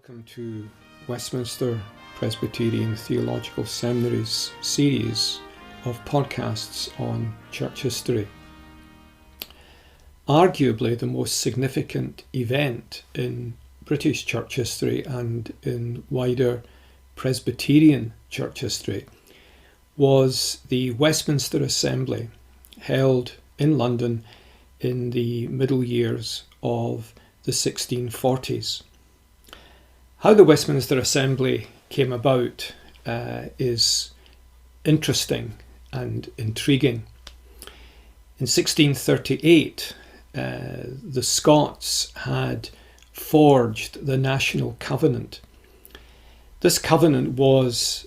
Welcome to Westminster Presbyterian Theological Seminary's series of podcasts on church history. Arguably the most significant event in British church history and in wider Presbyterian church history was the Westminster Assembly held in London in the middle years of the 1640s. How the Westminster Assembly came about is interesting and intriguing. In 1638, the Scots had forged the National Covenant. This covenant was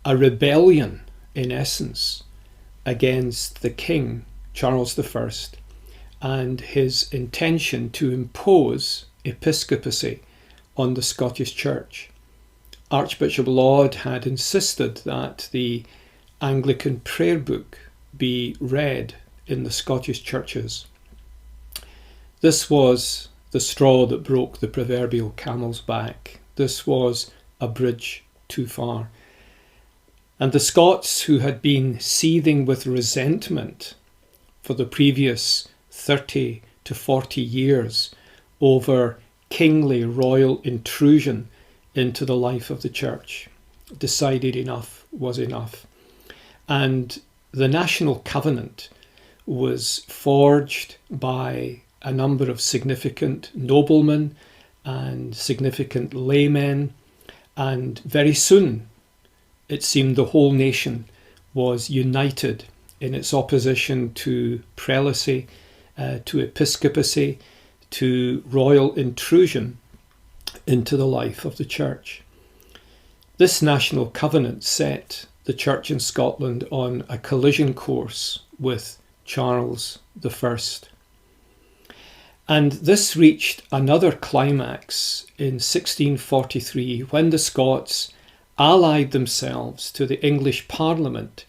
a rebellion, in essence, against the King, Charles I, and his intention to impose episcopacy on the Scottish Church. Archbishop Laud had insisted that the Anglican prayer book be read in the Scottish churches. This was the straw that broke the proverbial camel's back. This was a bridge too far. And the Scots, who had been seething with resentment for the previous 30 to 40 years over kingly royal intrusion into the life of the church, decided enough was enough. And the National Covenant was forged by a number of significant noblemen and significant laymen, and very soon it seemed the whole nation was united in its opposition to prelacy, to episcopacy, to royal intrusion into the life of the church. This National Covenant set the church in Scotland on a collision course with Charles I. And this reached another climax in 1643 when the Scots allied themselves to the English Parliament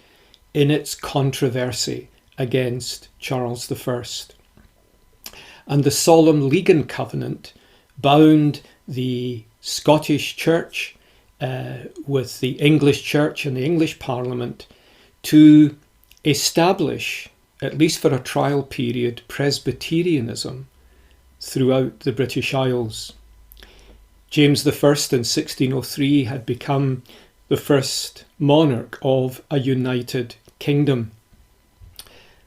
in its controversy against Charles I. And the Solemn League and Covenant bound the Scottish Church with the English Church and the English Parliament to establish, at least for a trial period, Presbyterianism throughout the British Isles. James I in 1603 had become the first monarch of a united kingdom.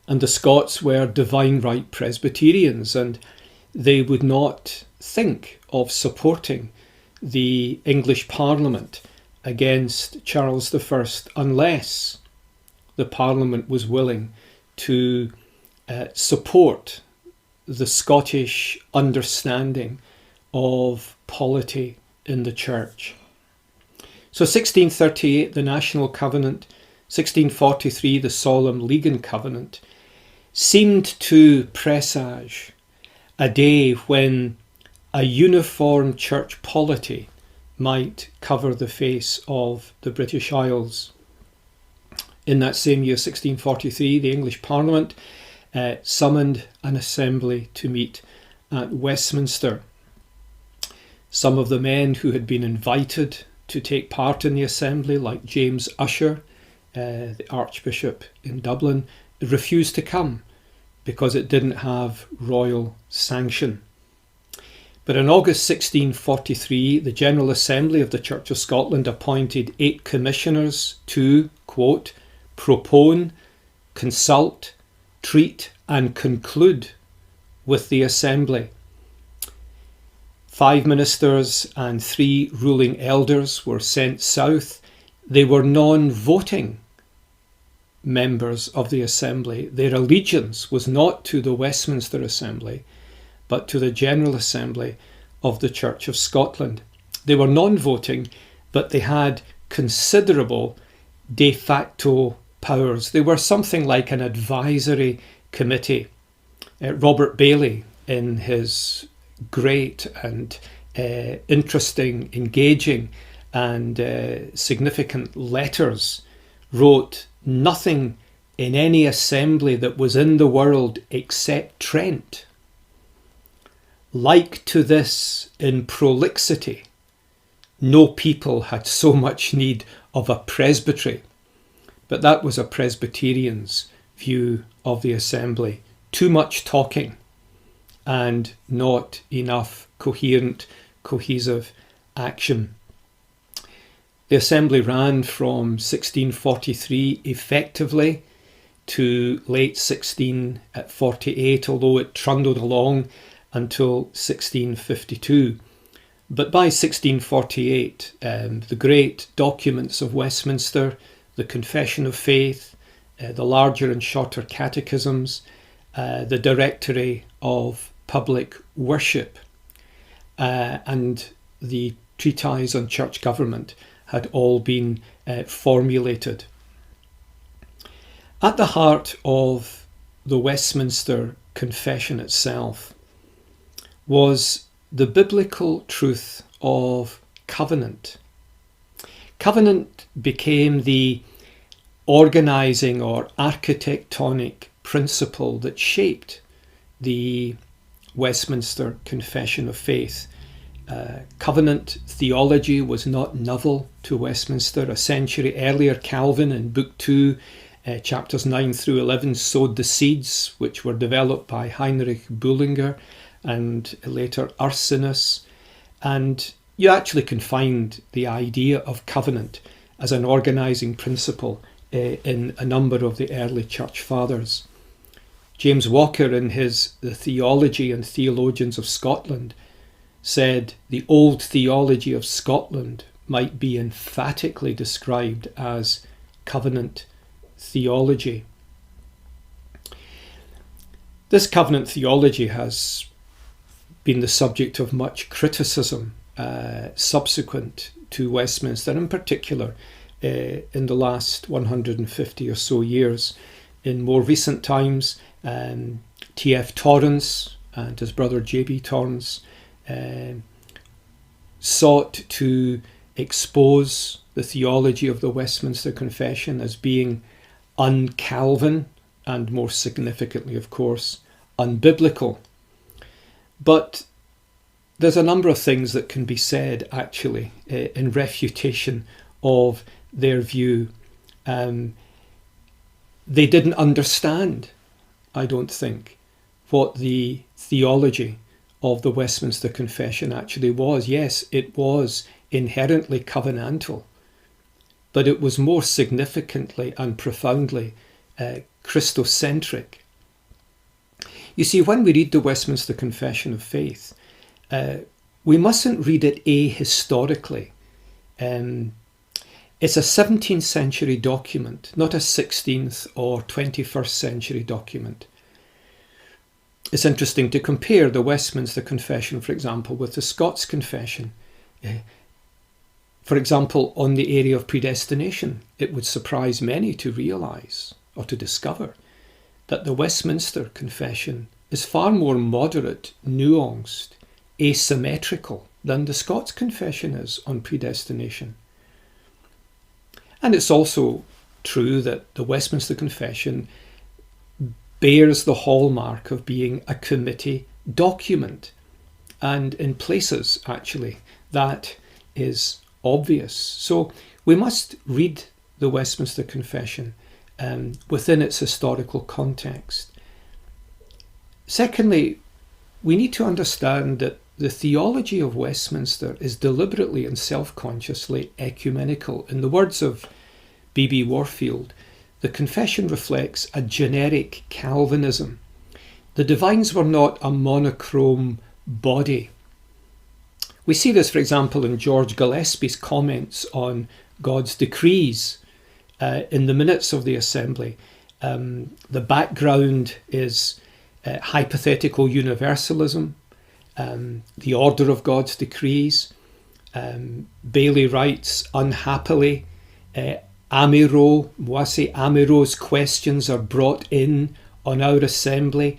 And the Scots were divine right Presbyterians, and they would not think of supporting the English Parliament against Charles I unless the Parliament was willing to support the Scottish understanding of polity in the church. So 1638, the National Covenant, 1643, the Solemn League and Covenant, seemed to presage a day when a uniform church polity might cover the face of the British Isles. In that same year, 1643, the English Parliament summoned an assembly to meet at Westminster. Some of the men who had been invited to take part in the assembly, like James Usher, the Archbishop in Dublin, refused to come because it didn't have royal sanction. But in August 1643, the General Assembly of the Church of Scotland appointed 8 commissioners to, quote, propone, consult, treat and conclude with the Assembly. 5 ministers and 3 ruling elders were sent south. They were non-voting members of the Assembly. Their allegiance was not to the Westminster Assembly, but to the General Assembly of the Church of Scotland. They were non-voting, but they had considerable de facto powers. They were something like an advisory committee. Robert Bailey, in his great and interesting, engaging and significant letters, wrote, "Nothing in any assembly that was in the world except Trent like to this in prolixity no people had so much need of a presbytery. But that was a Presbyterian's view of the assembly. Too much talking and not enough coherent, cohesive action. The assembly ran from 1643 effectively to late 1648, although it trundled along until 1652. But by 1648, the great documents of Westminster, the Confession of Faith, the larger and shorter catechisms, the Directory of Public Worship, and the Treatise on Church Government had all been formulated. At the heart of the Westminster Confession itself was the biblical truth of covenant. Covenant became the organising or architectonic principle that shaped the Westminster Confession of Faith. Covenant theology was not novel to Westminster. A century earlier, Calvin in Book 2, chapters 9 through 11, sowed the seeds which were developed by Heinrich Bullinger and later Ursinus. And you actually can find the idea of covenant as an organising principle in a number of the early church fathers. James Walker, in his The Theology and Theologians of Scotland, said the old theology of Scotland might be emphatically described as covenant theology. This covenant theology has been the subject of much criticism subsequent to Westminster, in particular in the last 150 or so years. In more recent times, T.F. Torrance and his brother J.B. Torrance sought to expose the theology of the Westminster Confession as being un-Calvin and, more significantly, of course, unbiblical. But there's a number of things that can be said, actually, in refutation of their view. They didn't understand, I don't think, what the theology of the Westminster Confession actually was. Yes, it was inherently covenantal, but it was more significantly and profoundly Christocentric. You see, when we read the Westminster Confession of Faith, we mustn't read it ahistorically. It's a 17th century document, not a 16th or 21st century document. It's interesting to compare the Westminster Confession, for example, with the Scots Confession. For example, on the area of predestination, it would surprise many to realise or to discover that the Westminster Confession is far more moderate, nuanced, asymmetrical than the Scots Confession is on predestination. And it's also true that the Westminster Confession bears the hallmark of being a committee document. And in places, actually, that is obvious. So we must read the Westminster Confession within its historical context. Secondly, we need to understand that the theology of Westminster is deliberately and self-consciously ecumenical. In the words of B.B. Warfield, the confession reflects a generic Calvinism. The divines were not a monochrome body. We see this, for example, in George Gillespie's comments on God's decrees in the minutes of the assembly. The background is hypothetical universalism, the order of God's decrees. Bailey writes, unhappily, Amero's questions are brought in on our assembly.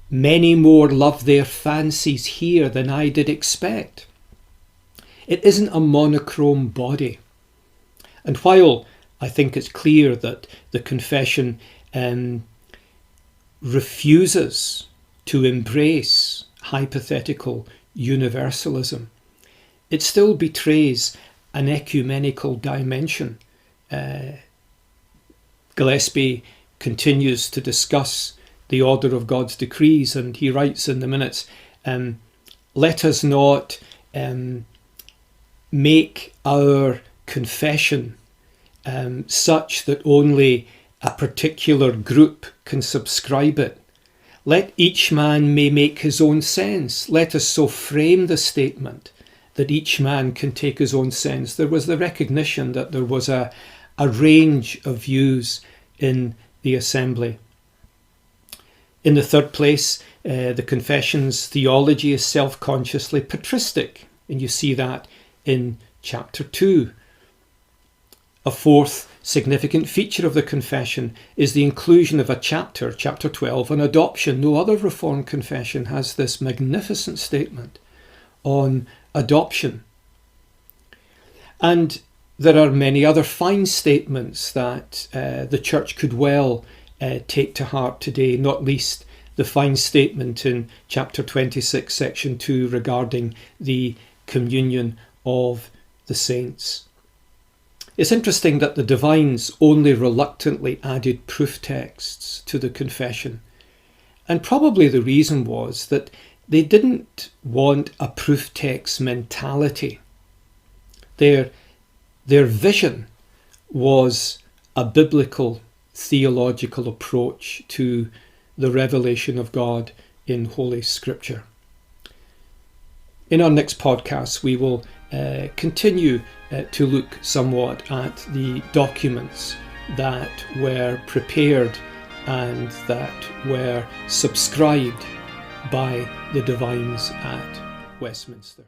Many more love their fancies here than I did expect. It isn't a monochrome body. And while I think it's clear that the confession refuses to embrace hypothetical universalism, it still betrays an ecumenical dimension. Gillespie continues to discuss the order of God's decrees, and he writes in the minutes, let us not make our confession such that only a particular group can subscribe it. Let each man may make his own sense. Let us so frame the statement that each man can take his own sense. There was the recognition that there was a range of views in the assembly. In the third place, the confession's theology is self-consciously patristic, and you see that in chapter 2. A fourth significant feature of the confession is the inclusion of a chapter 12, on adoption. No other Reformed confession has this magnificent statement on adoption. And there are many other fine statements that the Church could well take to heart today, not least the fine statement in chapter 26, section 2, regarding the communion of the saints. It's interesting that the divines only reluctantly added proof texts to the confession. And probably the reason was that they didn't want a proof text mentality. Their vision was a biblical theological approach to the revelation of God in Holy Scripture. In our next podcast, we will continue to look somewhat at the documents that were prepared and that were subscribed by the divines at Westminster.